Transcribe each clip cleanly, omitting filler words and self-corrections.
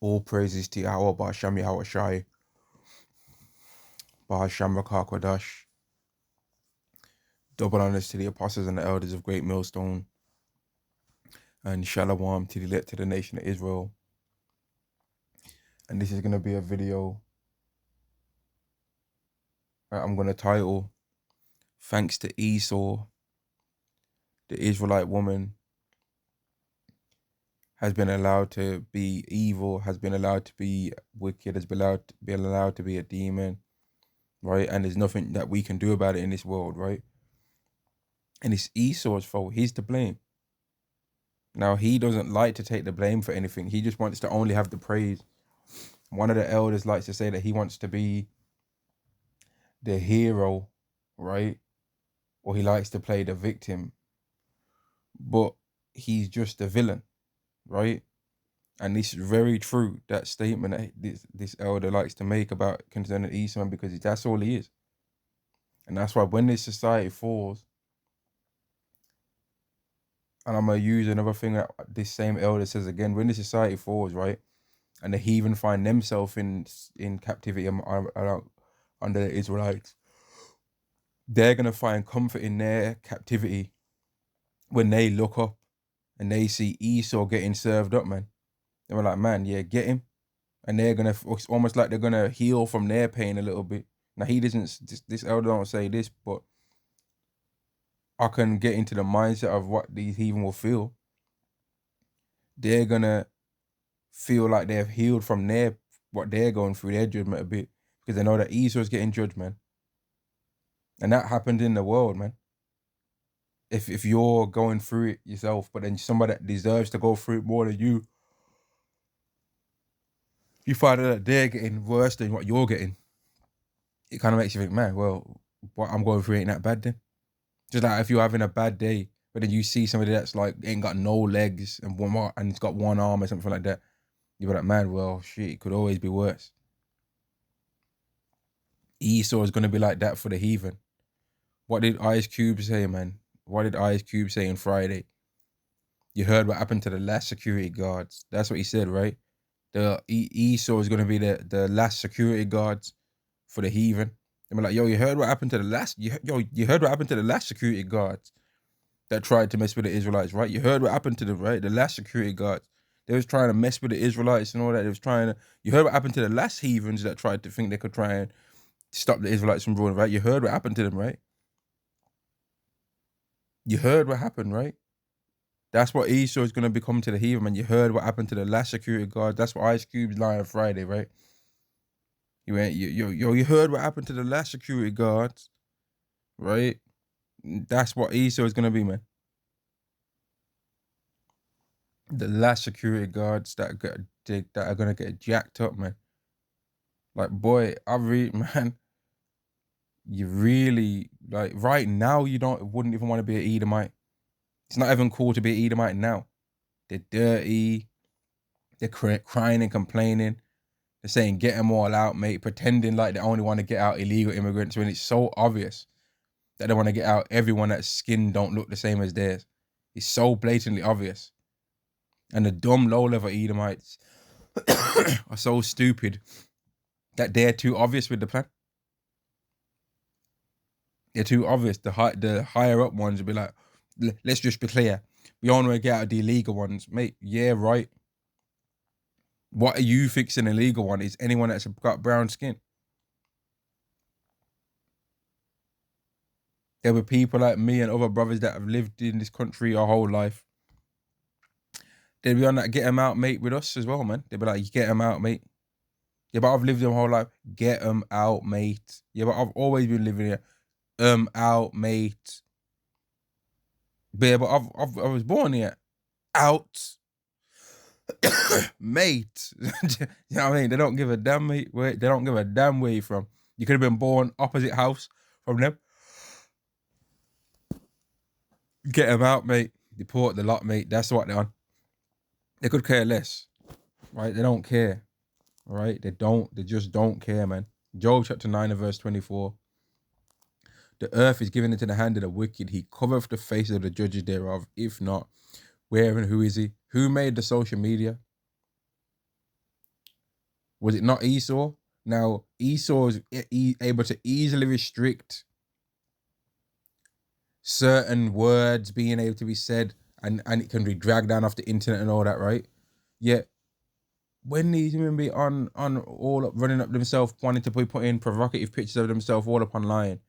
All praises to Yahweh, Ba'asham Yahweh Shai, Ba'asham Rakakwadash. Double honors to the apostles and the elders of Great Millstone, and Shalom to the elect to the nation of Israel. And this is going to be a video that I'm going to title, Thanks to Esau, the Israelite woman has been allowed to be evil, has been allowed to be wicked, has been allowed to be a demon, right? And there's nothing that we can do about it in this world, right? And it's Esau's fault. He's to blame. Now, he doesn't like to take the blame for anything. He just wants to only have the praise. One of the elders likes to say that he wants to be the hero, right? Or he likes to play the victim. But he's just a villain, right? And this is very true, that statement that this elder likes to make about concerning Esau, because that's all he is. And that's why when this society falls, and I'm going to use another thing that this same elder says again, when the society falls, right, and the heathen find themselves in captivity under the Israelites, they're going to find comfort in their captivity when they look up and they see Esau getting served up, man. They were like, man, yeah, get him. And they're going to, it's almost like they're going to heal from their pain a little bit. Now, he doesn't, this elder don't say this, but I can get into the mindset of what these heathen will feel. They're going to feel like they've healed from what they're going through, their judgment a bit, because they know that Esau's getting judged, man. And that happened in the world, man. If you're going through it yourself, but then somebody that deserves to go through it more than you find out that they're getting worse than what you're getting, it kind of makes you think, man, well, what I'm going through ain't that bad then. Just like if you're having a bad day, but then you see somebody that's like ain't got no legs and it's got one arm or something like that, you're like, man, well, shit, it could always be worse. Esau is going to be like that for the heathen. What did Ice Cube say, man? What did Ice Cube say on Friday? You heard what happened to the last security guards. That's what he said, right? The Esau is going to be the last security guards for the heathen. They were like, yo, you heard what happened to the last? You heard what happened to the last security guards that tried to mess with the Israelites, right? You heard what happened to the last security guards. They was trying to mess with the Israelites and all that. They was trying to. You heard what happened to the last heathens that tried to think they could try and stop the Israelites from ruling, right? You heard what happened to them, right? You heard what happened, right? That's what Esau is going to become to the heathen, man. You heard what happened to the last security guard. That's what Ice Cube's lying on Friday, right? You heard what happened to the last security guards, right? That's what Esau is going to be, man. The last security guards that are going to get jacked up, man. Like, boy, man, you really, like, right now, wouldn't even want to be an Edomite. It's not even cool to be an Edomite now. They're dirty. They're crying and complaining. They're saying, get them all out, mate, pretending like they only want to get out illegal immigrants when it's so obvious that they want to get out everyone that's skin don't look the same as theirs. It's so blatantly obvious. And the dumb, low-level Edomites are so stupid that they're too obvious with the plan. They're too obvious. The higher-up ones will be like, let's just be clear. We only want to get out the illegal ones. Mate, yeah, right. What are you fixing an illegal one? Is anyone that's got brown skin? There were people like me and other brothers that have lived in this country our whole life. They'd be on that get them out, mate, with us as well, man. They'd be like, get them out, mate. Yeah, but I've lived my whole life. Get them out, mate. Yeah, but I've always been living here. Out, mate. But yeah, but I was born here. Out. Mate. You know what I mean? They don't give a damn, mate. They don't give a damn where you're from. You could have been born opposite house from them. Get them out, mate. Deport the lot, mate. That's what they're on. They could care less, right? They don't care, right? They just don't care, man. Job chapter 9 and verse 24. The earth is given into the hand of the wicked. He covereth the faces of the judges thereof. If not, where and who is he? Who made the social media? Was it not Esau? Now, Esau is able to easily restrict certain words being able to be said, and it can be dragged down off the internet and all that, right? Yet, when these women be on all up, running up themselves, wanting to be putting provocative pictures of themselves all up online,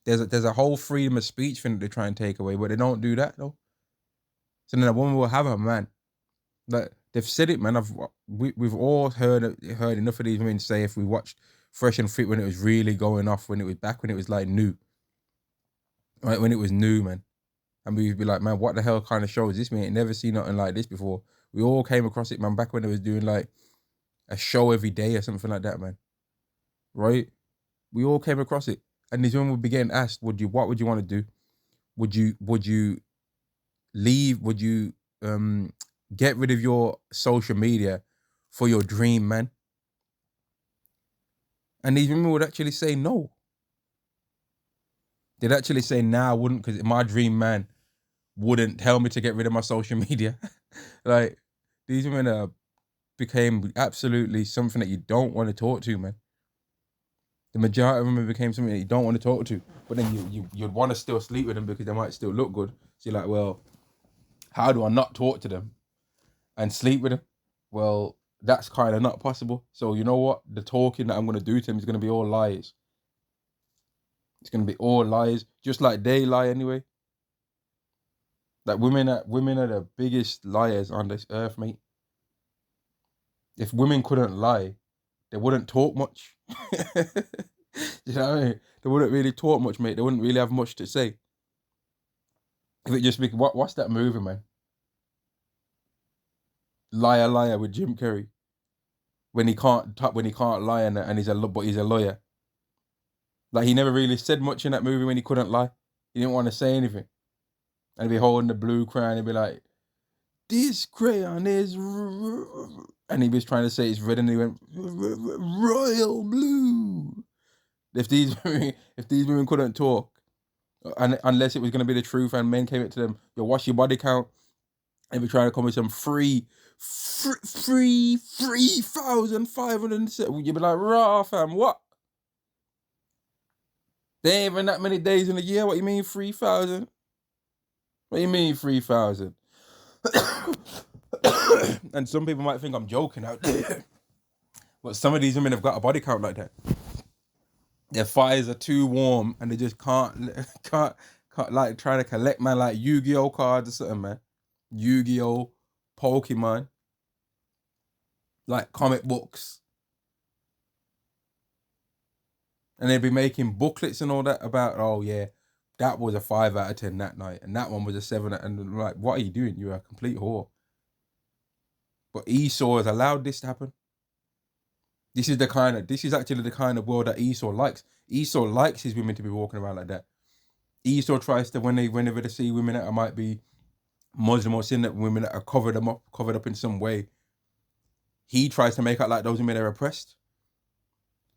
there's a whole freedom of speech thing that they try and take away, but they don't do that, though. So then a woman will have a man. Like, they've said it, man. We've all heard enough of these women say, if we watched Fresh and Fit when it was really going off, when it was like new, right? When it was new, man, and we'd be like, man, what the hell kind of show is this? We ain't never seen nothing like this before. We all came across it, man, back when it was doing like a show every day or something like that, man. Right? We all came across it, and these women would be getting asked, what would you want to do? Would you leave? Would you get rid of your social media for your dream, man? And these women would actually say no. They'd actually say, nah, I wouldn't, because my dream man wouldn't tell me to get rid of my social media. Like, these women became absolutely something that you don't want to talk to, man. The majority of them became something that you don't want to talk to, but then you'd want to still sleep with them because they might still look good. So you're like, well, how do I not talk to them and sleep with them? Well, that's kind of not possible. So you know what? The talking that I'm going to do to them is going to be all lies. It's going to be all lies, just like they lie anyway. Like, women are the biggest liars on this earth, mate. If women couldn't lie, they wouldn't talk much. You know what I mean? They wouldn't really talk much, mate. They wouldn't really have much to say. If it just be, what's that movie, man? Liar, Liar with Jim Carrey. When he can't lie, and he's a lawyer. Like, he never really said much in that movie when he couldn't lie. He didn't want to say anything. And he'd be holding the blue crayon and be like, this crayon is... And he was trying to say it's red, and he went, royal blue. If these women couldn't talk, and unless it was going to be the truth, and men came up to them, yo, what's your body count? And be trying to come with some 3,500. You'd be like, raw, fam, what? There ain't even that many days in a year. What you mean 3,000? What you mean 3,000? And some people might think I'm joking out there, but some of these women have got a body count like that. Their thighs are too warm, and they just can't like try to collect, man, like Yu-Gi-Oh cards or something, man. Yu-Gi-Oh, Pokemon, like comic books. And they'd be making booklets and all that about, oh yeah, that was a 5 out of 10 that night, and that one was a 7. And like, what are you doing? You're a complete whore. But Esau has allowed this to happen. This is actually the kind of world that Esau likes. Esau likes his women to be walking around like that. Esau tries to, whenever they see women that might be Muslim or sin, that women that are covered up in some way, he tries to make out like those women are oppressed.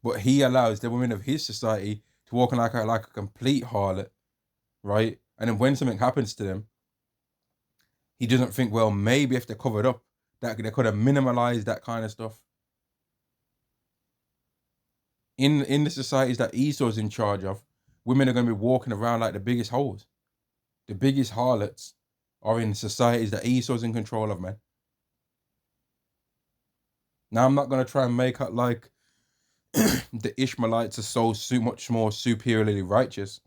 But he allows the women of his society to walk like a complete harlot, right? And then when something happens to them, he doesn't think, well, maybe if they're covered up, that they could have minimalized that kind of stuff. In the societies that Esau's in charge of, women are going to be walking around like the biggest hoes. The biggest harlots are in societies that Esau's in control of, man. Now, I'm not going to try and make out like the Ishmaelites are so much more superiorly righteous,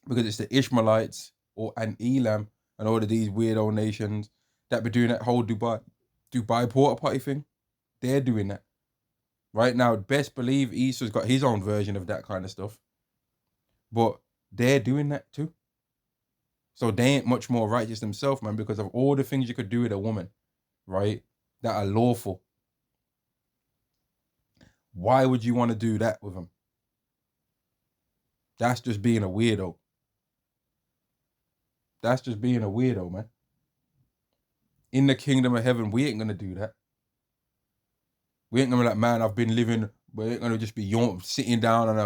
because it's the Ishmaelites and Elam and all of these weirdo nations that be doing that whole Dubai porta potty thing. They're doing that. Right now, best believe Esau's got his own version of that kind of stuff. But they're doing that too. So they ain't much more righteous themselves, man, because of all the things you could do with a woman, right, that are lawful. Why would you want to do that with them? That's just being a weirdo. That's just being a weirdo, man. In the kingdom of heaven, we ain't going to do that. We ain't going to be like, man, I've been living, we ain't going to just be sitting down on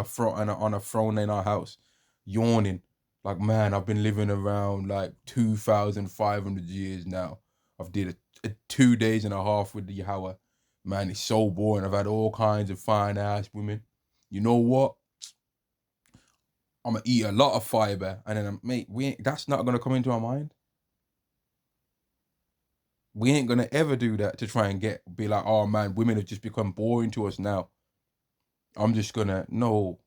a throne in our house, yawning. Like, man, I've been living around like 2,500 years now. I've did a 2 days and a half with the Yahweh. Man, it's so boring. I've had all kinds of fine ass women. You know what? I'm gonna eat a lot of fiber, and then mate, that's not gonna come into our mind. We ain't gonna ever do that to try and be like, oh man, women have just become boring to us now. I'm just gonna no.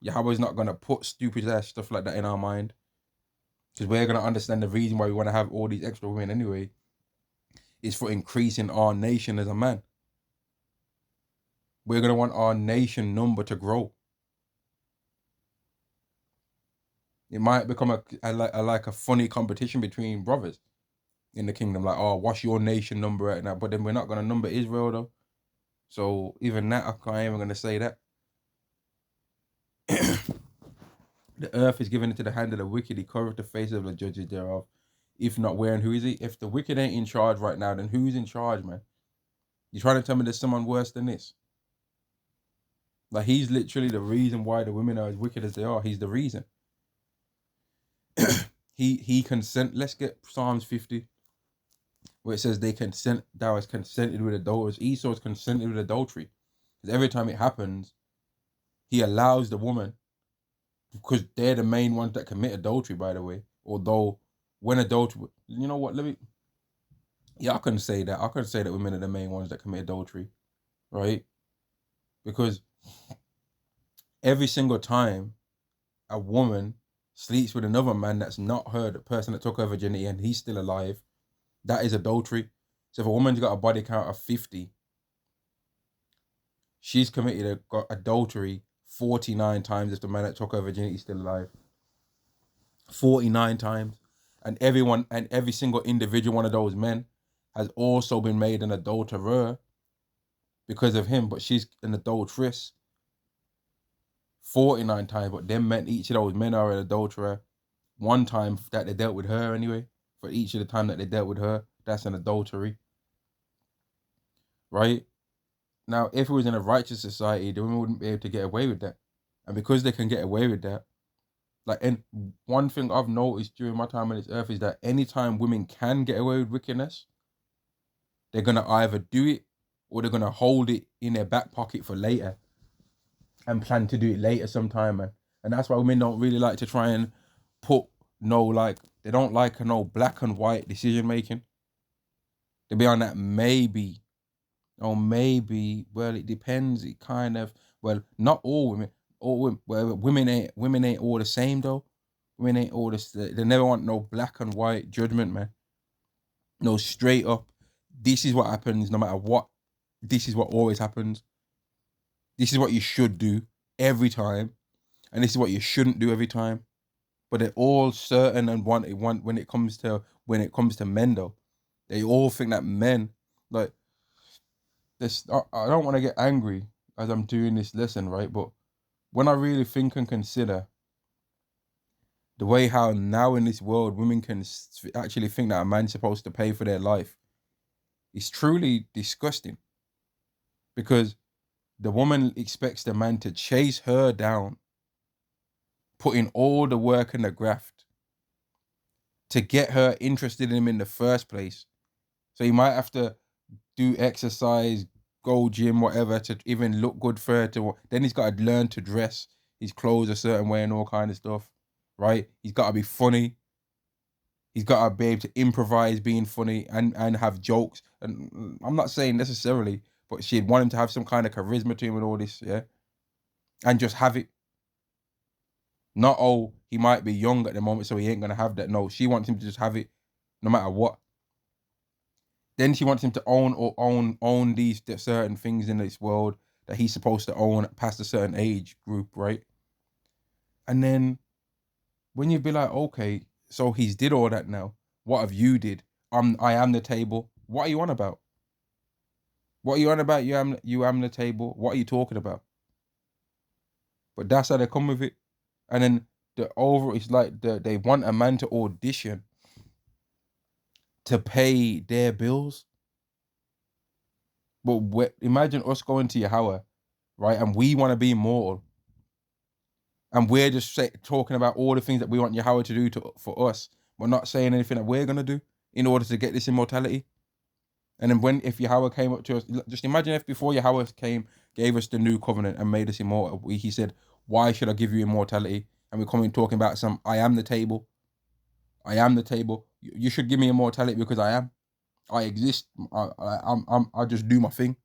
Yahweh's not gonna put stupid ass stuff like that in our mind, because we're gonna understand the reason why we want to have all these extra women anyway. Is for increasing our nation as a man. We're gonna want our nation number to grow. It might become a funny competition between brothers in the kingdom. Like, oh, what's your nation number right now? But then we're not gonna number Israel though. So even that, I ain't even gonna say that. The earth is given into the hand of the wicked. He covereth the face of the judges thereof. If not, where and who is he? If the wicked ain't in charge right now, then who's in charge, man? You trying to tell me there's someone worse than this? Like, he's literally the reason why the women are as wicked as they are. He's the reason. he consent. Let's get Psalms 50, where it says thou hast consented with adulterers. Esau has consented with adultery. Because every time it happens, he allows the woman, because they're the main ones that commit adultery, by the way. Although when adultery, you know what? I couldn't say that. I couldn't say that women are the main ones that commit adultery, right? Because every single time a woman sleeps with another man that's not her, the person that took her virginity, and he's still alive, that is adultery. So if a woman's got a body count of 50, she's committed adultery 49 times if the man that took her virginity is still alive. 49 times. And every single individual one of those men has also been made an adulterer because of him, but she's an adulteress 49 times. But them men, each of those men are an adulterer one time that they dealt with her anyway. For each of the time that they dealt with her, that's an adultery. Right? Now, if it was in a righteous society, the women wouldn't be able to get away with that. And because they can get away with that, like, and one thing I've noticed during my time on this earth is that anytime women can get away with wickedness, they're going to either do it or they're going to hold it in their back pocket for later and plan to do it later sometime, man. And that's why women don't really like to try and they don't like no black and white decision making. They be on that maybe. Well, it depends. It kind of, not all women. Women ain't all the same though. Women ain't all this. They never want no black and white judgment, man. No straight up. This is what happens no matter what. This is what always happens. This is what you should do every time, and this is what you shouldn't do every time. But they're all certain and want when it comes to men though. They all think that men, like this. I don't want to get angry as I'm doing this lesson, right? But when I really think and consider the way how now in this world women can actually think that a man's supposed to pay for their life, it's truly disgusting. Because the woman expects the man to chase her down, put in all the work and the graft to get her interested in him in the first place. So he might have to do exercise, go gym, whatever, to even look good for her. Then he's got to learn to dress his clothes a certain way and all kind of stuff, right? He's got to be funny. He's got to be able to improvise being funny and have jokes. And I'm not saying necessarily, but she'd want him to have some kind of charisma to him and all this, yeah? And just have it. Not, oh, he might be young at the moment, so he ain't going to have that. No, she wants him to just have it no matter what. Then she wants him to own these certain things in this world that he's supposed to own past a certain age group, right? And then when you be like, okay, so he's did all that now. What have you did? I am the table. What are you on about? What are you on about? You am the table. What are you talking about? But that's how they come with it. And then it's like they want a man to audition to pay their bills. But imagine us going to Yahweh, right? And we want to be immortal. And we're just talking about all the things that we want Yahweh to do for us. We're not saying anything that we're going to do in order to get this immortality. And then if Yahweh came up to us, just imagine if before Yahweh came, gave us the new covenant and made us immortal, he said, why should I give you immortality? And we're coming talking about I am the table. I am the table. You should give me immortality because I am. I exist. I just do my thing.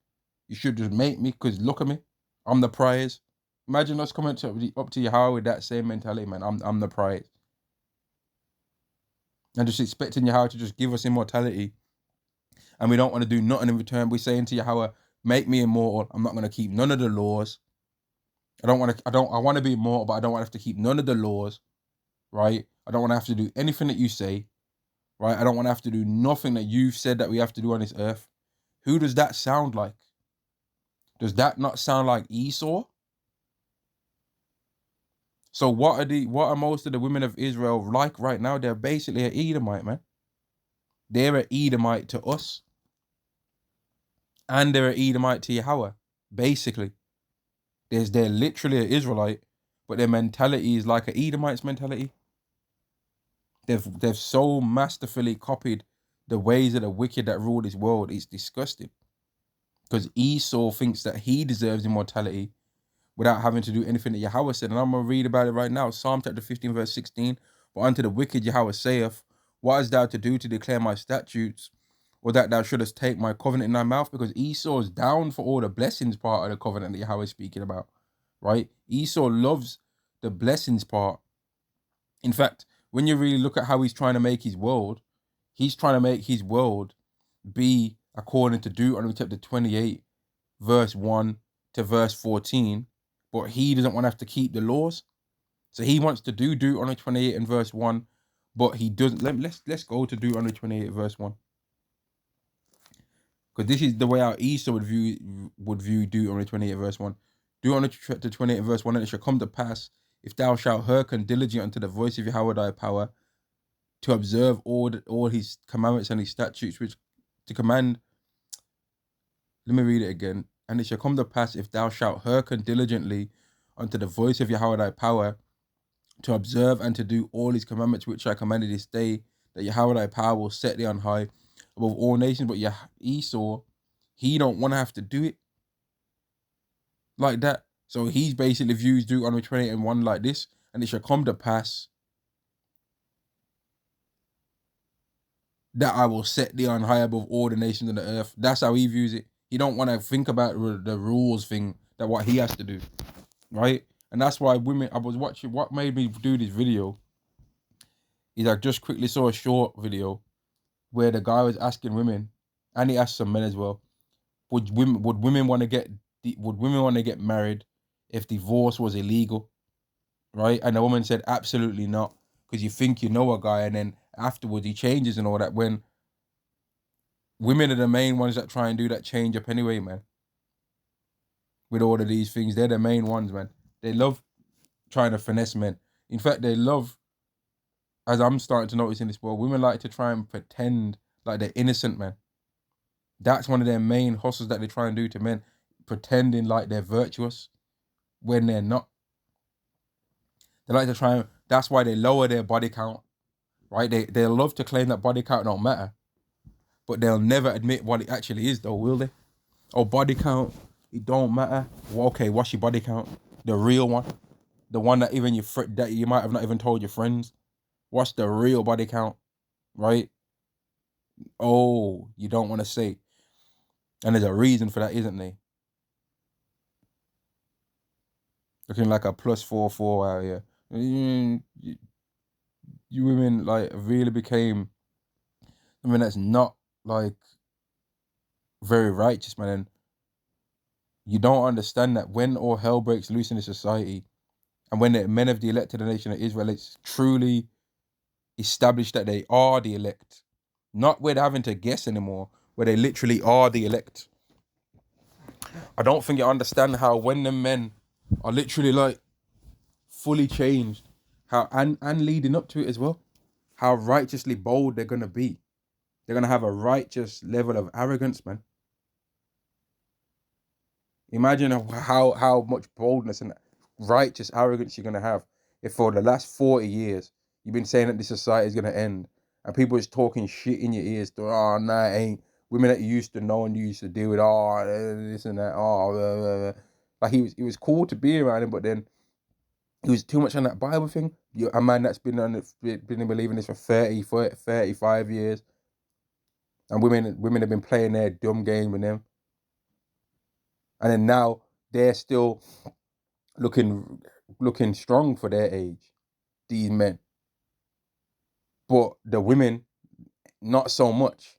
You should just make me because look at me. I'm the prize. Imagine us coming up to Yahweh with that same mentality, man. I'm the prize. And just expecting Yahweh to just give us immortality. And we don't want to do nothing in return. We're saying to Yahweh, make me immortal. I'm not going to keep none of the laws. I want to be immortal, but I don't want to have to keep none of the laws, right? I don't want to have to do anything that you say, right? I don't want to have to do nothing that you've said that we have to do on this earth. Who does that sound like? Does that not sound like Esau? So what are most of the women of Israel like right now? They're basically an Edomite, man. They're an Edomite to us. And they're an Edomite to Yahweh, basically. They're literally an Israelite, but their mentality is like an Edomite's mentality. They've so masterfully copied the ways of the wicked that rule this world. It's disgusting. Because Esau thinks that he deserves immortality without having to do anything that Yahweh said. And I'm going to read about it right now. Psalm chapter 15, verse 16. But unto the wicked Yahweh saith, what hast thou to do to declare my statutes, or that thou shouldest take my covenant in thy mouth? Because Esau is down for all the blessings part of the covenant that Yahweh is speaking about, right? Esau loves the blessings part. In fact, when you really look at how he's trying to make his world, he's trying to make his world be according to Deuteronomy chapter 28, verse 1 to verse 14, but he doesn't want to have to keep the laws. So he wants to do Deuteronomy 28 and verse 1, but he doesn't. Let's go to Deuteronomy 28 verse 1. Because this is the way our Esau would view Deuteronomy 28 verse 1. Deuteronomy chapter 28 verse 1, and it shall come to pass, if thou shalt hearken diligently unto the voice of Yahweh thy power, to observe all his commandments and his statutes, which to command. Let me read it again. And it shall come to pass, if thou shalt hearken diligently unto the voice of Yahweh thy power, to observe and to do all his commandments which I commanded this day, that Yahweh thy power will set thee on high above all nations. But Esau, he don't want to have to do it like that. So he's basically views Deuteronomy 28 and 1 like this. And it shall come to pass that I will set thee on high above all the nations of the earth. That's how he views it. He don't want to think about the rules thing, that what he has to do, right? And that's why women, I was watching, what made me do this video is I just quickly saw a short video where the guy was asking women, and he asked some men as well, would women want to get married if divorce was illegal, right? And the woman said absolutely not, because you think you know a guy and then afterwards he changes and all that, when women are the main ones that try and do that change up anyway, man. With all of these things, they're the main ones, man. They love trying to finesse men. In fact, they love, as I'm starting to notice in this world, women like to try and pretend like they're innocent, man. That's one of their main hustles that they try and do to men, pretending like they're virtuous when they're not. They like to try and, that's why they lower their body count, right? They love to claim that body count don't matter, but they'll never admit what it actually is, though, will they? Oh, body count, it don't matter. Well, okay, what's your body count? The real one, the one that even that you might have not even told your friends. What's the real body count, right? Oh, you don't want to say, and there's a reason for that, isn't there? Looking like a +44 out here. You women like really became, I mean, that's not like very righteous, man. And you don't understand that when all hell breaks loose in the society, and when the men of the elect of the nation of Israel, it's truly established that they are the elect, not where they're having to guess anymore, where they literally are the elect. I don't think you understand how when the men are literally like fully changed, how and leading up to it as well, how righteously bold they're gonna be. They're gonna have a righteous level of arrogance, man. Imagine how much boldness and righteous arrogance you're gonna have if for the last 40 years you've been saying that this society is gonna end, and people is talking shit in your ears. Oh, nah, it ain't. women that you used to know and you used to deal with, this and that, like he was cool to be around him, but then he was too much on that Bible thing. A man that's been believing this for 35 years, and women have been playing their dumb game with him, and then now they're still looking strong for their age, these men, but the women not so much.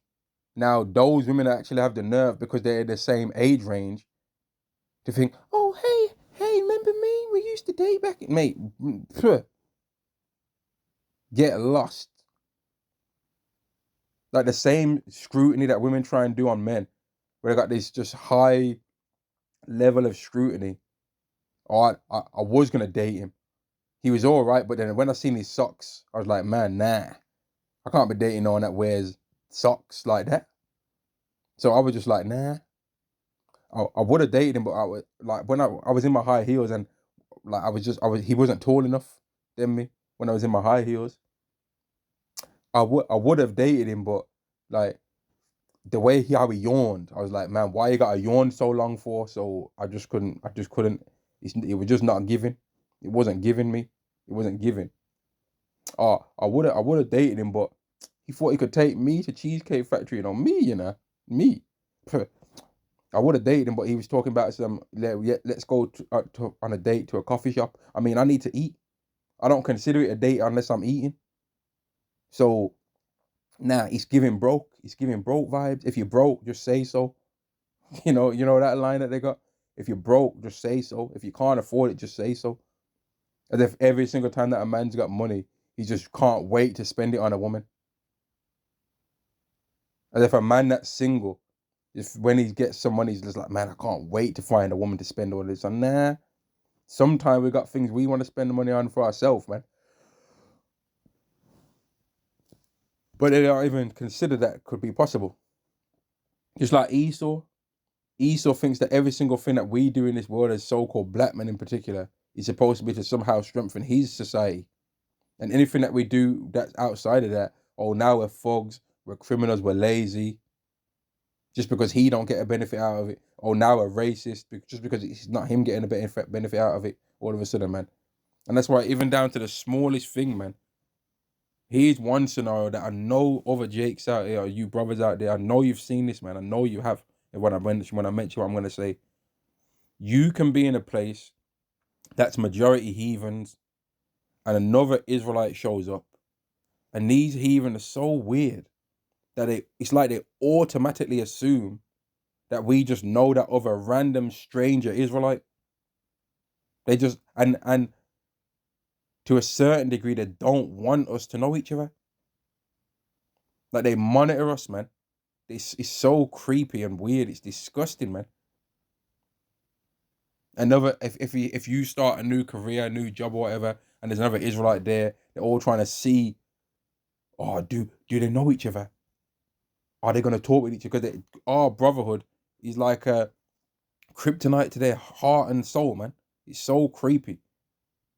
Now those women actually have the nerve, because they're in the same age range, to think, oh hey, remember me? We used to date back, mate. Get lost. Like the same scrutiny that women try and do on men, where they got this just high level of scrutiny. Oh, I was gonna date him. He was all right, but then when I seen his socks, I was like, man, nah, I can't be dating no one that wears socks like that. So I was just like, nah. I would have dated him, but I was like, when I was in my high heels, and like he wasn't tall enough than me when I was in my high heels. I would have dated him, but like the way how he yawned, I was like, man, why you got to yawn so long for? So I just couldn't. It was just not giving. It wasn't giving me. It wasn't giving. I would have dated him, but he thought he could take me to Cheesecake Factory. Me. I would have dated him, but he was talking about let's go on a date to a coffee shop. I mean, I need to eat. I don't consider it a date unless I'm eating. So, nah, he's giving broke. He's giving broke vibes. If you're broke, just say so. You know that line that they got? If you're broke, just say so. If you can't afford it, just say so. As if every single time that a man's got money, he just can't wait to spend it on a woman. As if a man that's single, if when he gets some money, he's just like, man, I can't wait to find a woman to spend all this on. Nah. Sometimes we got things we want to spend the money on for ourselves, man. But they don't even consider that could be possible. Just like Esau. Esau thinks that every single thing that we do in this world, as so-called black men in particular, is supposed to be to somehow strengthen his society. And anything that we do that's outside of that, oh, now we're thugs, we're criminals, we're lazy, just because he don't get a benefit out of it. Oh, now we're racist, just because it's not him getting a benefit out of it, all of a sudden, man. And that's why even down to the smallest thing, man. Here's one scenario that I know other Jakes out there, or you brothers out there, I know you've seen this, man. I know you have. And when I mention what I'm going to say, you can be in a place that's majority heathens, and another Israelite shows up, and these heathen are so weird that it's like they automatically assume that we just know that other random stranger Israelite. They just and to a certain degree, they don't want us to know each other. Like they monitor us, man. It's so creepy and weird. It's disgusting, man. Another if you start a new career, a new job or whatever, and there's another Israelite there, they're all trying to see, oh, do they know each other? Are they gonna talk with each other? Because our brotherhood is like a kryptonite to their heart and soul, man. It's so creepy.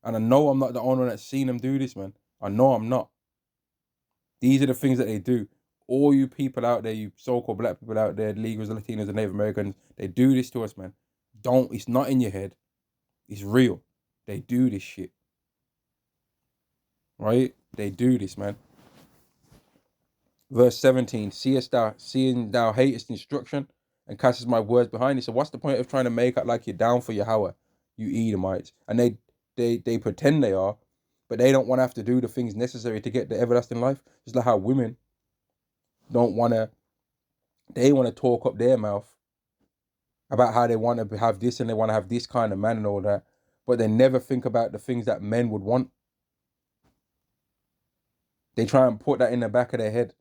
And I know I'm not the only one that's seen them do this, man. I know I'm not. These are the things that they do. All you people out there, you so-called black people out there, Negroes, Latinos, and Native Americans, they do this to us, man. It's not in your head. It's real. They do this shit. Right? They do this, man. Verse 17, seeing thou hatest instruction and castest my words behind thee. So what's the point of trying to make out like you're down for Yahweh, you Edomites? And they pretend they are, but they don't want to have to do the things necessary to get the everlasting life. Just like how women don't want to, they want to talk up their mouth about how they want to have this and they want to have this kind of man and all that, but they never think about the things that men would want. They try and put that in the back of their head.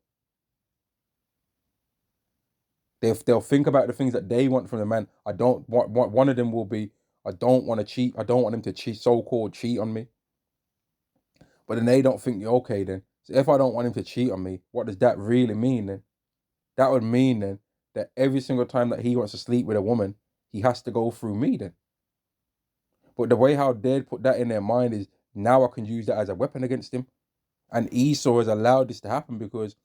They'll think about the things that they want from the man. I don't want, one of them will be, I don't want to cheat. I don't want him to cheat, so-called cheat on me. But then they don't think, okay then. So if I don't want him to cheat on me, what does that really mean then? That would mean then that every single time that he wants to sleep with a woman, he has to go through me then. But the way how they'd put that in their mind is, now I can use that as a weapon against him. And Esau has allowed this to happen because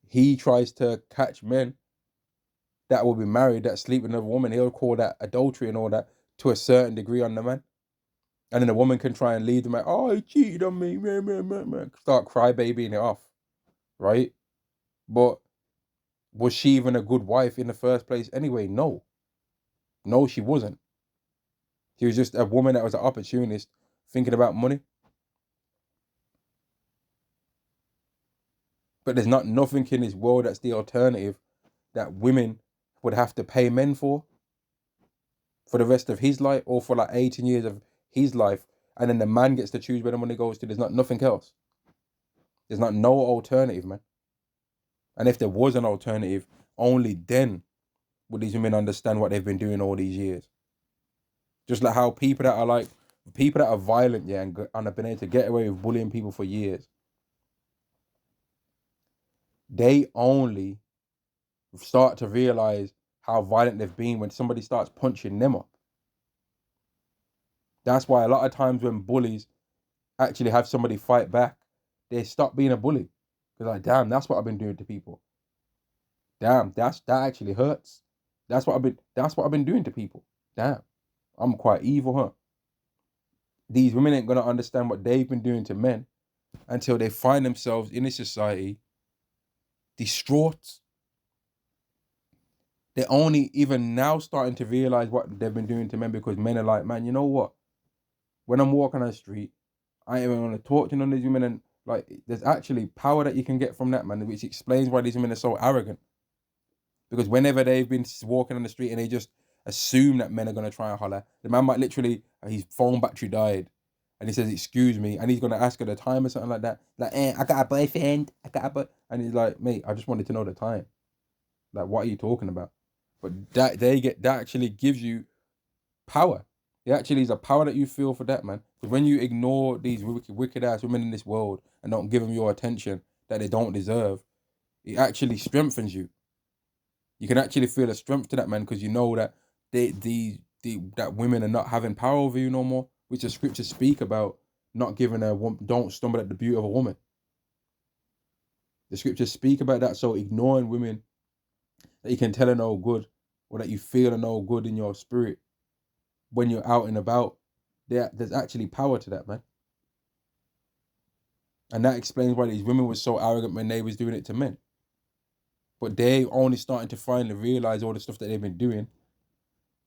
he tries to catch men that will be married that sleep with another woman, he'll call that adultery and all that to a certain degree on the man. And then the woman can try and lead the man, oh, he cheated on me, start crybabying it off, right? But was she even a good wife in the first place anyway? No. No, she wasn't. She was just a woman that was an opportunist thinking about money. But there's not nothing in this world that's the alternative that women would have to pay men for the rest of his life, or for like 18 years of his life, and then the man gets to choose where the money goes to. There's not nothing else. There's not no alternative, man. And if there was an alternative, only then would these women understand what they've been doing all these years. Just like how people that are violent, yeah, and have been able to get away with bullying people for years, they only start to realize how violent they've been when somebody starts punching them up. That's why a lot of times when bullies actually have somebody fight back, they stop being a bully. Because like, damn, that's what I've been doing to people. Damn, that actually hurts. That's what I've been doing to people. Damn, I'm quite evil, huh? These women ain't gonna understand what they've been doing to men until they find themselves in a society distraught. They're only even now starting to realize what they've been doing to men, because men are like, man, you know what? When I'm walking on the street, I ain't even want to talk to none of these women, and like, there's actually power that you can get from that, man, which explains why these women are so arrogant. Because whenever they've been walking on the street and they just assume that men are gonna try and holler, the man might literally, his phone battery died, and he says, "Excuse me," and he's gonna ask her the time or something like that. Like, I got a boyfriend, and he's like, "Mate, I just wanted to know the time. Like, what are you talking about?" But that actually gives you power. It actually is a power that you feel for that, man. Because when you ignore these wicked ass women in this world and don't give them your attention that they don't deserve, it actually strengthens you. You can actually feel a strength to that, man, because you know that that women are not having power over you no more, which the scriptures speak about, not giving don't stumble at the beauty of a woman. The scriptures speak about that. So ignoring women that you can tell are no good, or that you feel are no good in your spirit when you're out and about, there's actually power to that, man. And that explains why these women were so arrogant when they was doing it to men. But they only starting to finally realize all the stuff that they've been doing,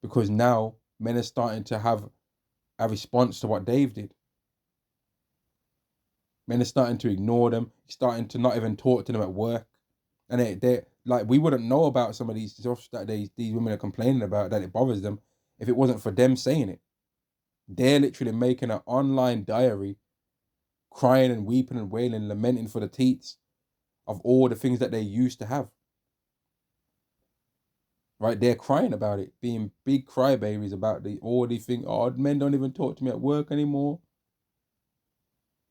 because now men are starting to have a response to what Dave did. Men are starting to ignore them, starting to not even talk to them at work. And they like, we wouldn't know about some of these stuff that these women are complaining about, that it bothers them, if it wasn't for them saying it. They're literally making an online diary, crying and weeping and wailing, lamenting for the teats of all the things that they used to have. Right? They're crying about it, being big crybabies about all these things. Oh, men don't even talk to me at work anymore.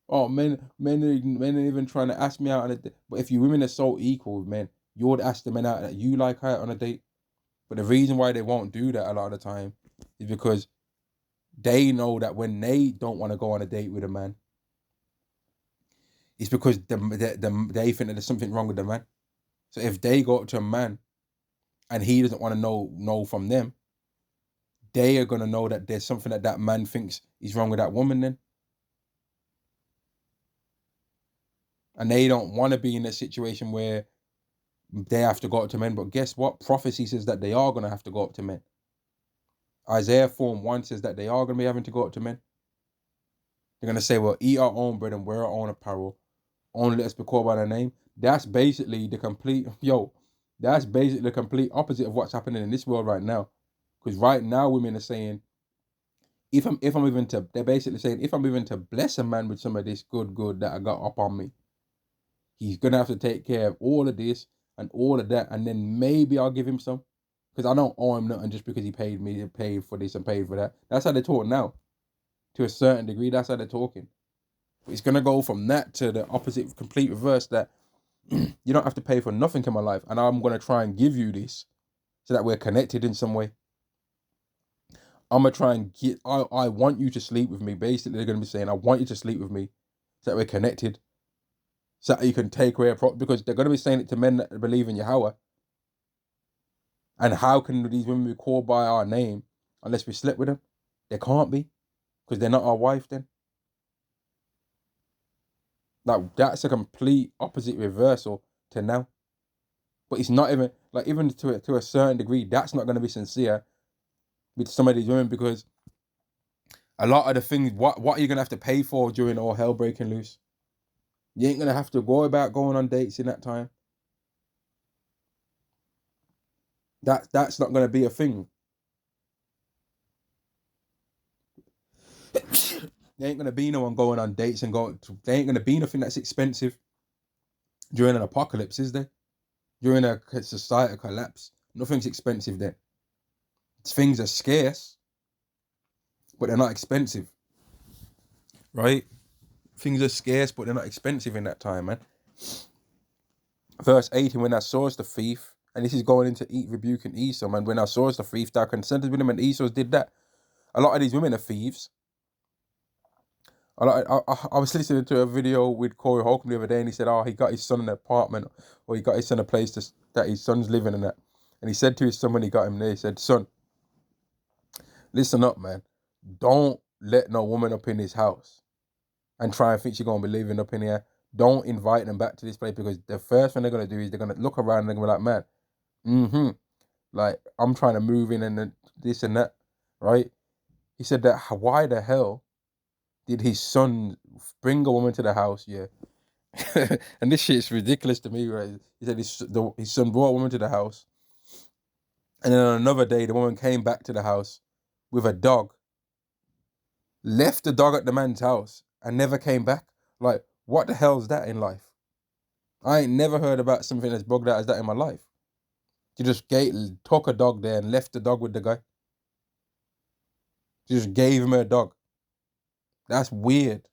Oh, men are even trying to ask me out on a date. But if you women are so equal with men, you would ask the men out that you like out on a date. But the reason why they won't do that a lot of the time is because they know that when they don't want to go on a date with a man, it's because they think that there's something wrong with the man. So if they go up to a man and he doesn't want to know from them, they are going to know that there's something that man thinks is wrong with that woman then. And they don't want to be in a situation where they have to go up to men. But guess what? Prophecy says that they are going to have to go up to men. Isaiah 4:1 says that they are going to be having to go up to men. They're going to say, well, eat our own bread and wear our own apparel. Only let us be called by their name. That's basically the complete, that's basically the complete opposite of what's happening in this world right now. Because right now, women are saying, they're basically saying, if I'm even to bless a man with some of this good that I got up on me, he's gonna have to take care of all of this and all of that, and then maybe I'll give him some, because I don't owe him nothing just because he paid for this and paid for that. That's how they talk now. To a certain degree, that's how they're talking. It's gonna go from that to the opposite, complete reverse, that you don't have to pay for nothing in my life, and I'm gonna try and give you this so that we're connected in some way. I'm gonna try and I want you to sleep with me. Basically, they're gonna be saying, I want you to sleep with me so that we're connected, so that you can take away a problem, because they're gonna be saying it to men that believe in Yahweh. And how can these women be called by our name unless we slept with them? They can't be, because they're not our wife then. Like, that's a complete opposite reversal to now. But it's not even, like, even to a certain degree, that's not going to be sincere with some of these women, because a lot of the things, what are you going to have to pay for during all hell breaking loose? You ain't going to have to go about going on dates in that time. That's not going to be a thing. There ain't going to be no one going on dates and going to, there ain't going to be nothing that's expensive during an apocalypse, is there? During a societal collapse, nothing's expensive then. Things are scarce, but they're not expensive, right? Things are scarce, but they're not expensive in that time, man. Verse 18, when thou sawest the thief, and this is going into rebuking Esau, man. When thou sawest the thief, thou consented with him, and Esau did that. A lot of these women are thieves. I was listening to a video with Corey Holcomb the other day, and he said, he got his son an apartment, or he got his son a place that his son's living in that. And he said to his son when he got him there, he said, son, listen up, man. Don't let no woman up in his house and try and think she's going to be living up in here. Don't invite them back to this place, because the first thing they're going to do is they're going to look around and they're going to be like, man, like, I'm trying to move in and this and that, right? He said that, why the hell did his son bring a woman to the house? Yeah. And this shit's ridiculous to me, right? He said his son brought a woman to the house, and then on another day, the woman came back to the house with a dog, left the dog at the man's house, and never came back. Like, what the hell's that in life? I ain't never heard about something as bugged out as that in my life. You just took a dog there and left the dog with the guy. You just gave him a dog. That's weird.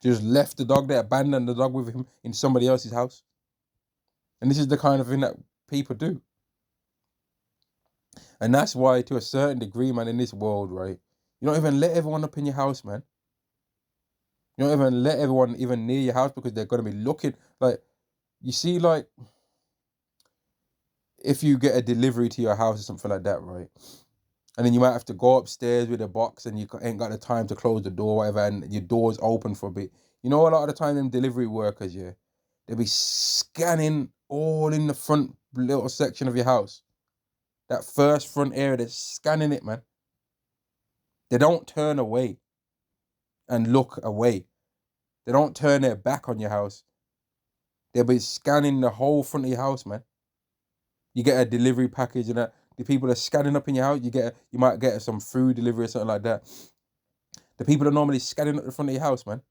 You just left the dog there, abandoned the dog with him in somebody else's house. And this is the kind of thing that people do. And that's why, to a certain degree, man, in this world, right, you don't even let everyone up in your house, man. You don't even let everyone even near your house, because they're going to be looking. Like, you see, like, if you get a delivery to your house or something like that, right, and then you might have to go upstairs with a box, and you ain't got the time to close the door, whatever, and your door's open for a bit. You know, a lot of the time, them delivery workers, yeah, they'll be scanning all in the front little section of your house. That first front area, they're scanning it, man. They don't turn away and look away. They don't turn their back on your house. They'll be scanning the whole front of your house, man. You get a delivery package and that. The people are scanning up in your house. You might get some food delivery or something like that. The people are normally scanning up the front of your house, man.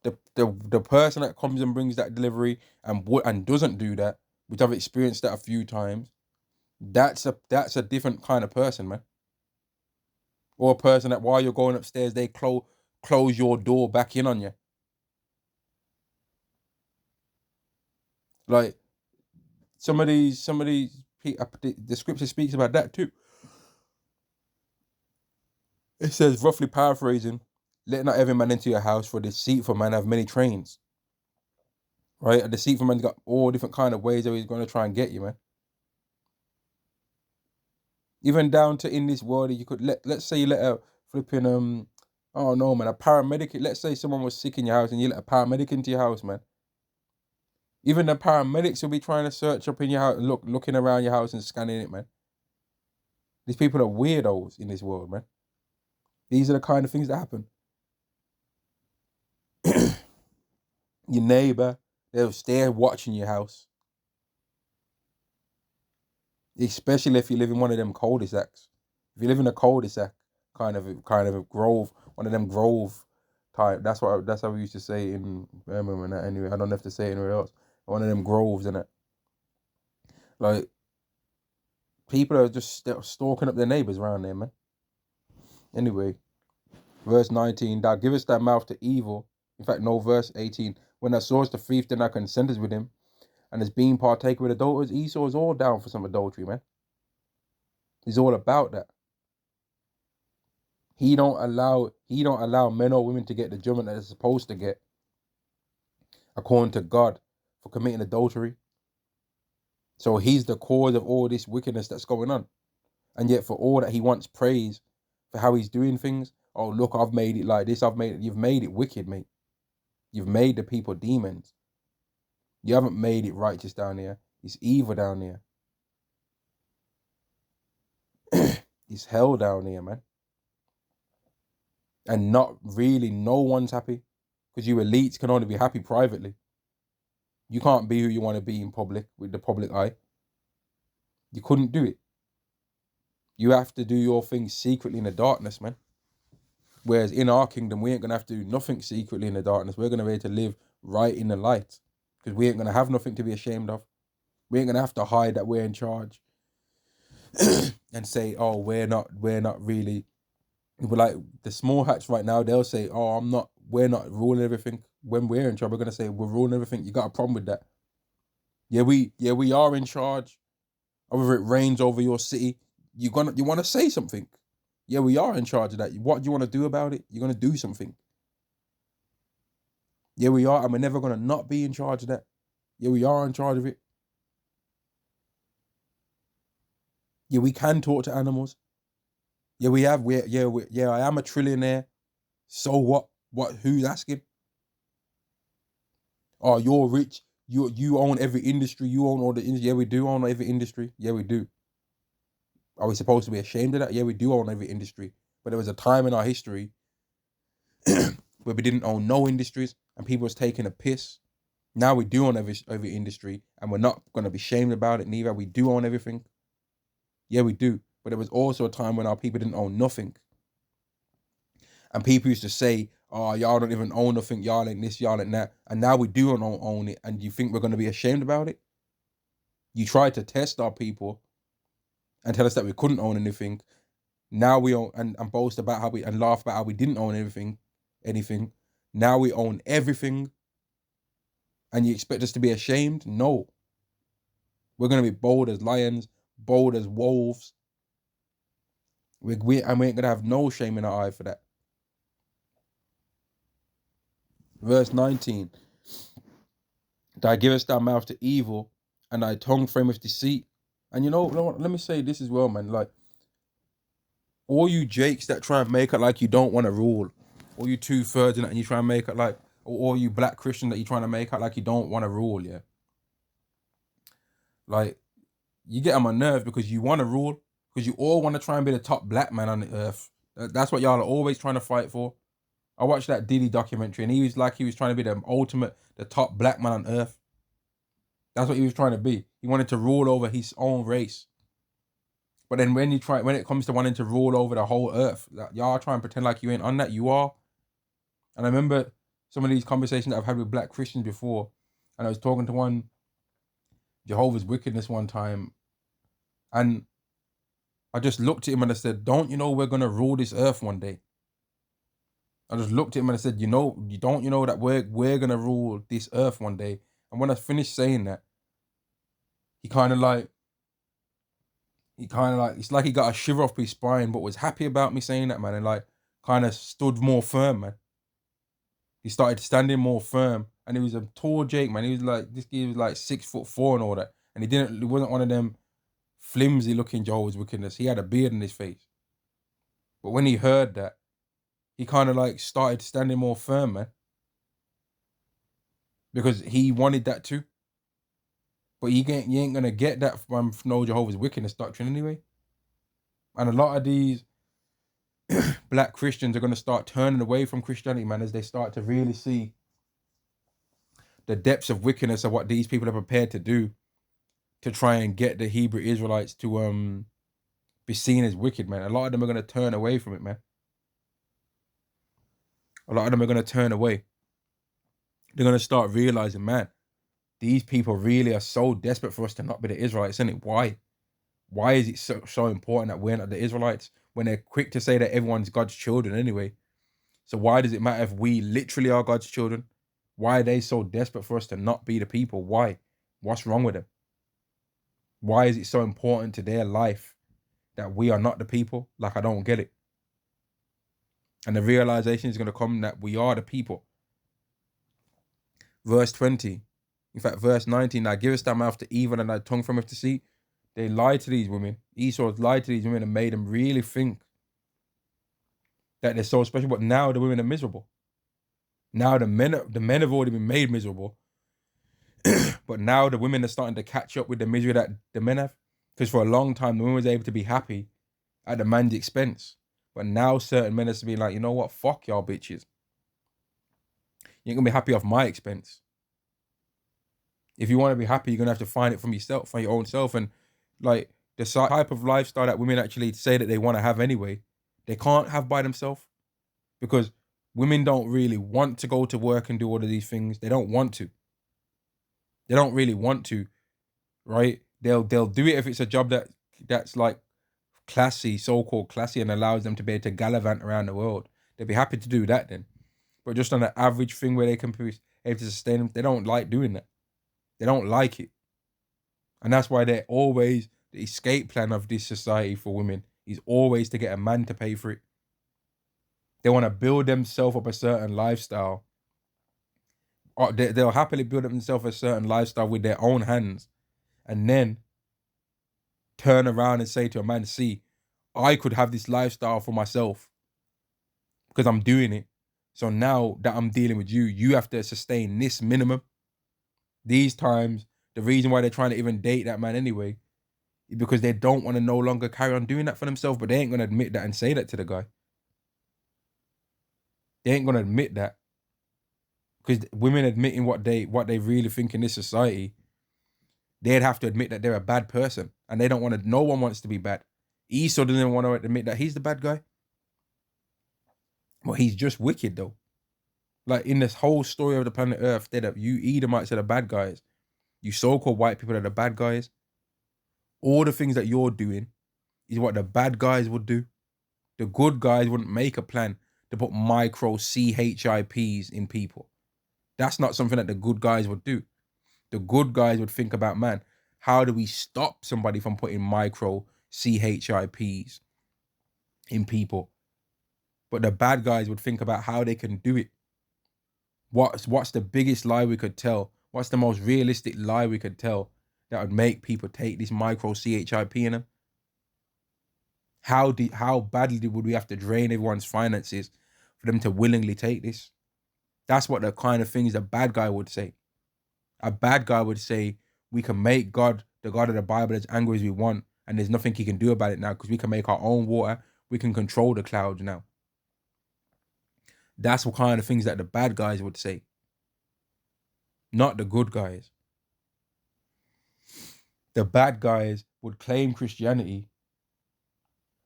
The person that comes and brings that delivery and doesn't do that, which I've experienced that a few times, that's a different kind of person, man. Or a person that while you're going upstairs, they close your door back in on you. Like, some of these, the scripture speaks about that too. It says, roughly paraphrasing, let not every man into your house, for deceitful man have many trains. Right? A deceitful man's got all different kind of ways that he's going to try and get you, man. Even down to in this world, you could let's say you let a flipping oh no, man, a paramedic. Let's say someone was sick in your house and you let a paramedic into your house, man. Even the paramedics will be trying to search up in your house, looking around your house and scanning it, man. These people are weirdos in this world, man. These are the kind of things that happen. Your neighbor, they'll stay watching your house. Especially if you live in one of them cul-de-sacs. If you live in a cul-de-sac, kind of a grove, one of them grove type. That's how we used to say in Birmingham and that. Anyway, I don't have to say it anywhere else. One of them groves, innit? Like, people are just stalking up their neighbors around there, man. Anyway, verse 19, thou givest thy mouth to evil. In fact, no, verse 18, when thou sawest the thief, then thou consentest with him, and as being partaker with adulterers. Esau is all down for some adultery, man. He's all about that. He don't allow men or women to get the judgment that they're supposed to get, according to God, for committing adultery. So he's the cause of all this wickedness that's going on. And yet for all that he wants praise for how he's doing things, oh, look, I've made it like this. You've made it wicked, mate. You've made the people demons. You haven't made it righteous down here. It's evil down here. It's hell down here, man. And not really, no one's happy. Because you elites can only be happy privately. You can't be who you want to be in public, with the public eye. You couldn't do it. You have to do your thing secretly in the darkness, man. Whereas in our kingdom, we ain't going to have to do nothing secretly in the darkness. We're going to be able to live right in the light. Because we ain't going to have nothing to be ashamed of. We ain't going to have to hide that we're in charge. And say, oh, we're not really. But like the small hats right now, they'll say, oh, we're not ruling everything. When we're in charge, we're going to say, we're ruling everything. You got a problem with that? Yeah, we are in charge. Whether it rains over your city, you want to say something. Yeah, we are in charge of that. What do you want to do about it? You're going to do something. Yeah, we are, and we're never going to not be in charge of that. Yeah, we are in charge of it. Yeah, we can talk to animals. Yeah, we have. I am a trillionaire. So what? Who's asking? Oh, you're rich. You own every industry. You own all the industry. Yeah, we do own every industry. Yeah, we do. Are we supposed to be ashamed of that? Yeah, we do own every industry. But there was a time in our history where we didn't own no industries and people was taking a piss. Now we do own every industry and we're not going to be shamed about it neither. We do own everything. Yeah, we do. But there was also a time when our people didn't own nothing. And people used to say, oh, y'all don't even own nothing. Y'all ain't this, y'all ain't that. And now we do own it. And you think we're going to be ashamed about it? You tried to test our people and tell us that we couldn't own anything. Now we own and boast about and laugh about how we didn't own anything. Now we own everything. And you expect us to be ashamed? No. We're going to be bold as lions, bold as wolves. We ain't going to have no shame in our eye for that. Verse 19. Thou givest thy mouth to evil, and thy tongue frameth deceit. And you know what? Let me say this as well, man. Like, all you jakes that try and make it like you don't want to rule, all you 2/3 and you try and make it like, or all you black Christian that you're trying to make out like you don't want to rule, yeah. Like, you get on my nerve because you want to rule, because you all want to try and be the top black man on the earth. That's what y'all are always trying to fight for. I watched that Diddy documentary and he was trying to be the top black man on earth. That's what he was trying to be. He wanted to rule over his own race. But then when it comes to wanting to rule over the whole earth, y'all try and pretend like you ain't on that. You are. And I remember some of these conversations that I've had with black Christians before, and I was talking to one Jehovah's Wickedness one time, and I just looked at him and I said, don't you know we're going to rule this earth one day? I just looked at him and I said, don't you know that we're going to rule this earth one day? And when I finished saying that, he kind of like, it's like he got a shiver off his spine, but was happy about me saying that, man, and like kind of stood more firm, man. He started standing more firm, and he was a tall Jake, man. He was like, this guy was like 6'4" and all that, and he wasn't one of them flimsy looking Jehovah's Wickedness. He had a beard in his face. But when he heard that, he kind of like started standing more firm, man, because he wanted that too. But you ain't gonna get that from no Jehovah's Wickedness doctrine anyway. And a lot of these black Christians are gonna start turning away from Christianity, man, as they start to really see the depths of wickedness of what these people are prepared to do to try and get the Hebrew Israelites to be seen as wicked, man. A lot of them are gonna turn away from it, man. A lot of them are gonna turn away. They're gonna start realizing, man, these people really are so desperate for us to not be the Israelites, isn't it? Why? Why is it so important that we're not the Israelites when they're quick to say that everyone's God's children anyway? So why does it matter if we literally are God's children? Why are they so desperate for us to not be the people? Why? What's wrong with them? Why is it so important to their life that we are not the people? Like, I don't get it. And the realization is going to come that we are the people. Verse 20. In fact, verse 19, now givest thy mouth to evil and thy tongue from deceit. They lied to these women. Esau lied to these women and made them really think that they're so special. But now the women are miserable. Now the men have already been made miserable. But now the women are starting to catch up with the misery that the men have. Because for a long time, the women was able to be happy at the man's expense. But now certain men are to be like, you know what? Fuck y'all bitches. You ain't gonna be happy off my expense. If you want to be happy, you're gonna have to find it from yourself, from your own self. And like the type of lifestyle that women actually say that they want to have anyway, they can't have by themselves. Because women don't really want to go to work and do all of these things. They don't want to. They don't really want to, right? They'll do it if it's a job that's like classy, so-called classy, and allows them to be able to gallivant around the world. They'd be happy to do that then. But just on an average thing where they can be able to sustain them, they don't like doing that. They don't like it. And that's why they're always, the escape plan of this society for women is always to get a man to pay for it. They want to build themselves up a certain lifestyle. Or they'll happily build up themselves a certain lifestyle with their own hands and then turn around and say to a man, see, I could have this lifestyle for myself because I'm doing it. So now that I'm dealing with you, you have to sustain this minimum. These times, the reason why they're trying to even date that man anyway is because they don't want to no longer carry on doing that for themselves, but they ain't going to admit that and say that to the guy. They ain't going to admit that. Because women admitting what they really think in this society, they'd have to admit that they're a bad person. And they don't want to, no one wants to be bad. Esau doesn't want to admit that he's the bad guy. Well, he's just wicked though. Like in this whole story of the planet Earth, you Edomites are the bad guys. You so-called white people are the bad guys. All the things that you're doing is what the bad guys would do. The good guys wouldn't make a plan to put micro CHIPs in people. That's not something that the good guys would do. The good guys would think about, man, how do we stop somebody from putting micro CHIPs in people? But the bad guys would think about how they can do it. What's the biggest lie we could tell? What's the most realistic lie we could tell that would make people take this micro CHIP in them? How badly would we have to drain everyone's finances for them to willingly take this? That's what the kind of things a bad guy would say. A bad guy would say, we can make God, the God of the Bible, as angry as we want, and there's nothing he can do about it now because we can make our own water. We can control the clouds now. That's what kind of things that the bad guys would say. Not the good guys. The bad guys would claim Christianity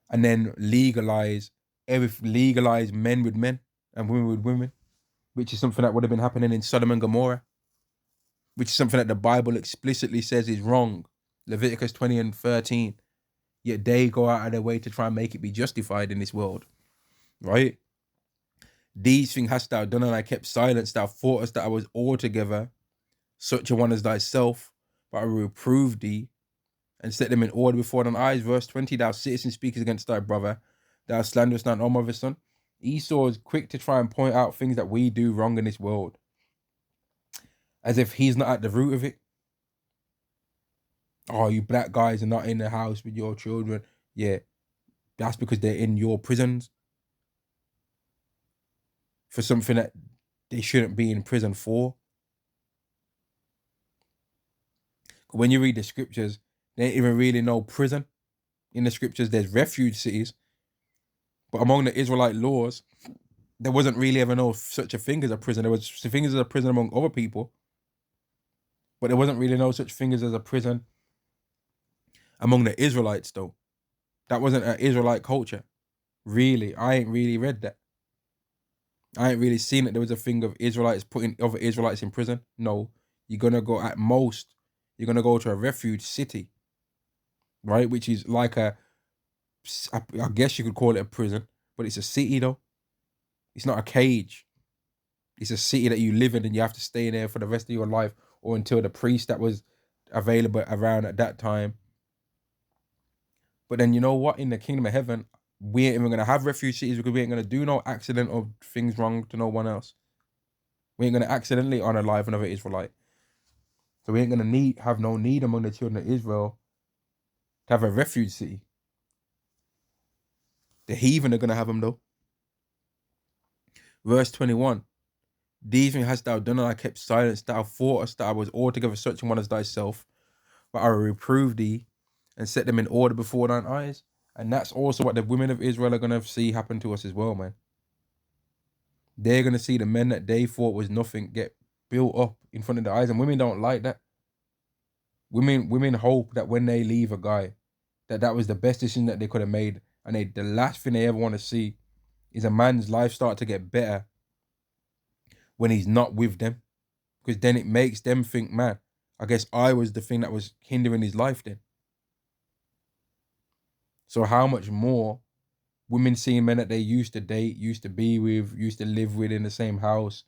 and then legalize men with men and women with women, which is something that would have been happening in Sodom and Gomorrah, which is something that the Bible explicitly says is wrong. Leviticus 20 and 13. Yet they go out of their way to try and make it be justified in this world. Right? These things hast thou done, and I kept silence. Thou thoughtest that I was altogether such a one as thyself, but I will reprove thee and set them in order before thine eyes. Verse 20, thou sittest and speakest against thy brother. Thou slanderest thine own mother's son. Esau is quick to try and point out things that we do wrong in this world, as if he's not at the root of it. Oh, you black guys are not in the house with your children. Yeah, that's because they're in your prisons for something that they shouldn't be in prison for. When you read the scriptures, they ain't even really no prison. In the scriptures, there's refuge cities. But among the Israelite laws, there wasn't really ever no such a thing as a prison. There was things as a prison among other people. But there wasn't really no such thing as a prison among the Israelites, though. That wasn't an Israelite culture. Really, I ain't really read that. I ain't really seen that there was a thing of Israelites putting other Israelites in prison. No, you're going to go at most, you're going to go to a refuge city, right? Which is like I guess you could call it a prison, but it's a city though. It's not a cage. It's a city that you live in and you have to stay in there for the rest of your life or until the priest that was available around at that time. But then you know what? In the kingdom of heaven, we ain't even going to have refuge cities because we ain't going to do no accident or things wrong to no one else. We ain't going to accidentally unalive another Israelite. So we ain't gonna have no need among the children of Israel to have a refuge city. The heathen are gonna have them though. Verse 21. These things hast thou done, and I kept silence. Thou thoughtest that I was altogether such a one as thyself, but I will reprove thee and set them in order before thine eyes. And that's also what the women of Israel are gonna see happen to us as well, man. They're gonna see the men that they thought was nothing get built up in front of their eyes, and women don't like that. Women hope that when they leave a guy, that was the best decision that they could have made, and the last thing they ever want to see is a man's life start to get better when he's not with them, because then it makes them think, man, I guess I was the thing that was hindering his life then. So how much more women seeing men that they used to date, used to be with, used to live with in the same house,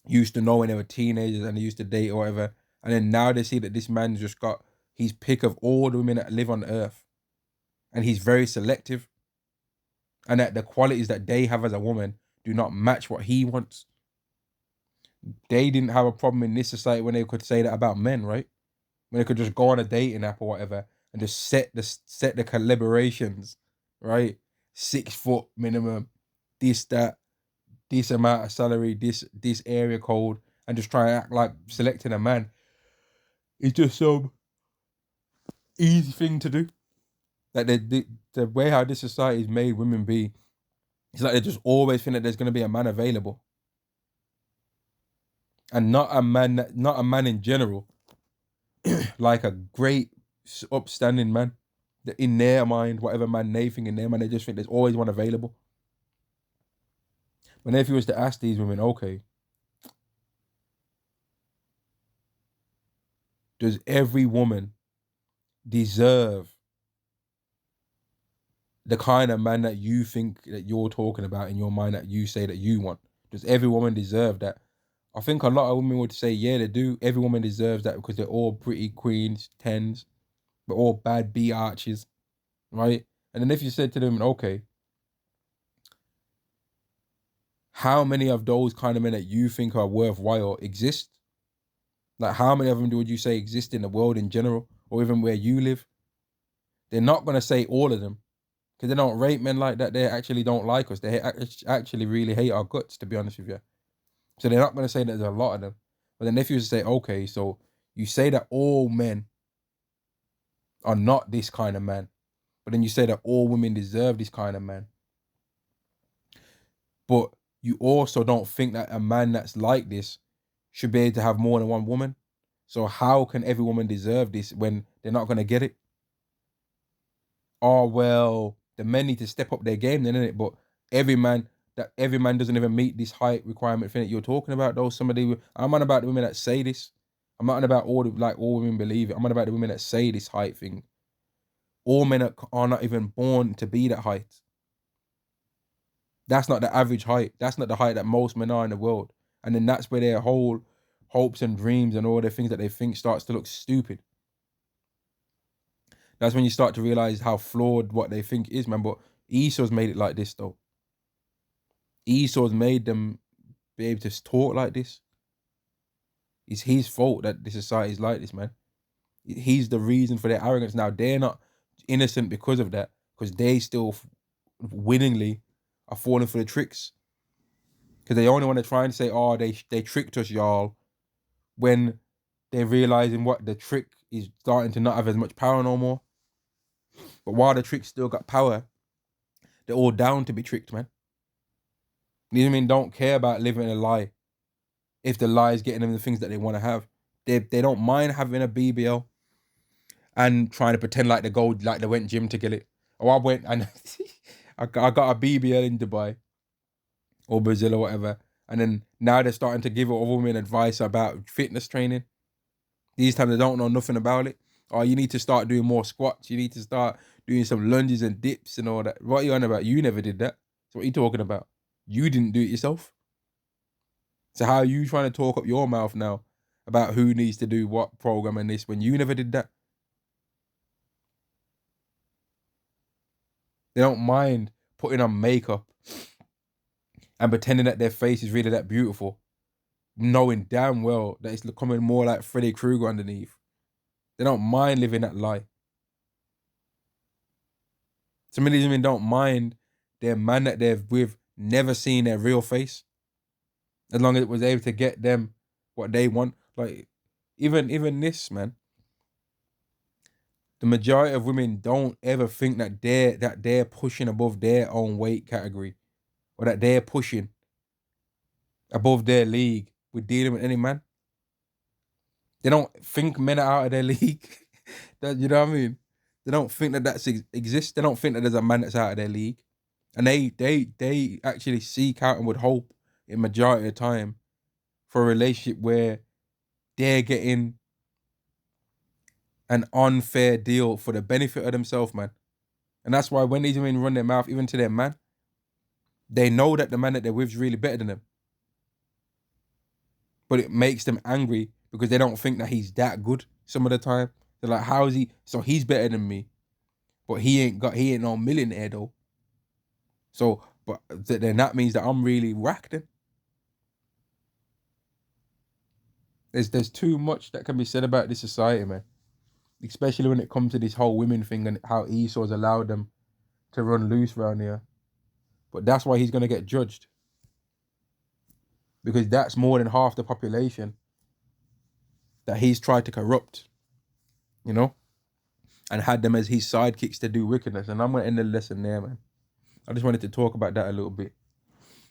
used to know when they were teenagers and they used to date or whatever, and then now they see that this man's just got his pick of all the women that live on earth, and he's very selective, and that the qualities that they have as a woman do not match what he wants. They didn't have a problem in this society when they could say that about men, right? When they could just go on a dating app or whatever and just set the collaborations, right? 6 foot minimum, this, that, this amount of salary, this area code, and just try and act like selecting a man. It's just some easy thing to do. Like the way how this society has made women be, it's like they just always think that there's gonna be a man available. And not a man in general, like a great upstanding man. That in their mind, whatever man they think in their mind, they just think there's always one available. When if you was to ask these women, okay, does every woman deserve the kind of man that you think that you're talking about in your mind that you say that you want? Does every woman deserve that? I think a lot of women would say, yeah, they do. Every woman deserves that because they're all pretty queens, tens, but all bad B arches, right? And then if you said to them, okay, how many of those kind of men that you think are worthwhile exist? Like, how many of them would you say exist in the world in general, or even where you live? They're not going to say all of them, because they don't rate men like that. They actually don't like us. They actually really hate our guts, to be honest with you. So they're not going to say that there's a lot of them. But then if you say, okay, so you say that all men are not this kind of man, but then you say that all women deserve this kind of man. But you also don't think that a man that's like this should be able to have more than one woman. So how can every woman deserve this when they're not going to get it? Oh, well, the men need to step up their game then, innit? But every man doesn't even meet this height requirement thing that you're talking about, though. I'm on about the women that say this. I'm not on about all women believe it. I'm on about the women that say this height thing. All men are not even born to be that height. That's not the average height. That's not the height that most men are in the world. And then that's where their whole hopes and dreams and all the things that they think starts to look stupid. That's when you start to realize how flawed what they think is, man. But Esau's made it like this, though. Esau's made them be able to talk like this. It's his fault that the society is like this, man. He's the reason for their arrogance. Now, they're not innocent because of that, because they still willingly are falling for the tricks. Because they only want to try and say, oh, they tricked us, y'all, when they're realizing what the trick is starting to not have as much power no more. But while the trick still got power, they're all down to be tricked, man. You know what I mean? Don't care about living a lie if the lie is getting them the things that they want to have. They don't mind having a BBL and trying to pretend like they go, like they went gym to get it. Oh, I went and I got a BBL in Dubai or Brazil or whatever. And then now they're starting to give other women advice about fitness training. These times they don't know nothing about it. Oh, you need to start doing more squats. You need to start doing some lunges and dips and all that. What are you on about? You never did that. So what are you talking about? You didn't do it yourself. So how are you trying to talk up your mouth now about who needs to do what program and this when you never did that? They don't mind putting on makeup and pretending that their face is really that beautiful knowing damn well that it's becoming more like Freddy Krueger underneath. They don't mind living that lie. Some of these women don't mind their man that they're with never seeing their real face, as long as it was able to get them what they want. Like, even this, man, the majority of women don't ever think that they're pushing above their own weight category, or that they're pushing above their league with dealing with any man. They don't think men are out of their league. You know what I mean? They don't think that exists. They don't think that there's a man that's out of their league, and they actually seek out and would hope in majority of the time for a relationship where they're getting an unfair deal for the benefit of themselves, man. And that's why when these women run their mouth even to their man, they know that the man that they're with is really better than them. But it makes them angry because they don't think that he's that good some of the time. They're like, how is he? So he's better than me, but he ain't no millionaire though. So, but then that means that I'm really whacked then. There's too much that can be said about this society, man. Especially when it comes to this whole women thing and how Esau's allowed them to run loose around here. But that's why he's gonna get judged. Because that's more than half the population that he's tried to corrupt, you know? And had them as his sidekicks to do wickedness. And I'm gonna end the lesson there, man. I just wanted to talk about that a little bit.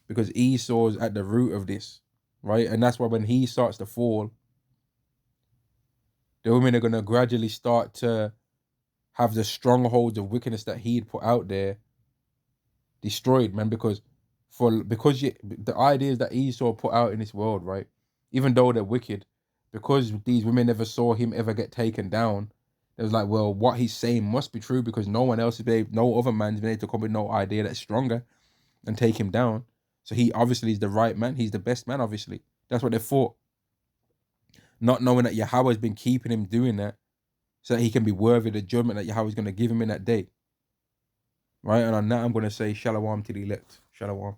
Because Esau's at the root of this, right? And that's why when he starts to fall, the women are gonna gradually start to have the strongholds of wickedness that he'd put out there destroyed, man. Because the ideas that Esau put out in this world, right? Even though they're wicked, because these women never saw him ever get taken down, it was like, well, what he's saying must be true because no one else no other man's been able to come with no idea that's stronger and take him down. So he obviously is the right man. He's the best man, obviously. That's what they thought. Not knowing that Yahweh's been keeping him doing that so that he can be worthy of the judgment that Yahweh's going to give him in that day. Right? And on that, I'm going to say shalom to the elect. Shalom.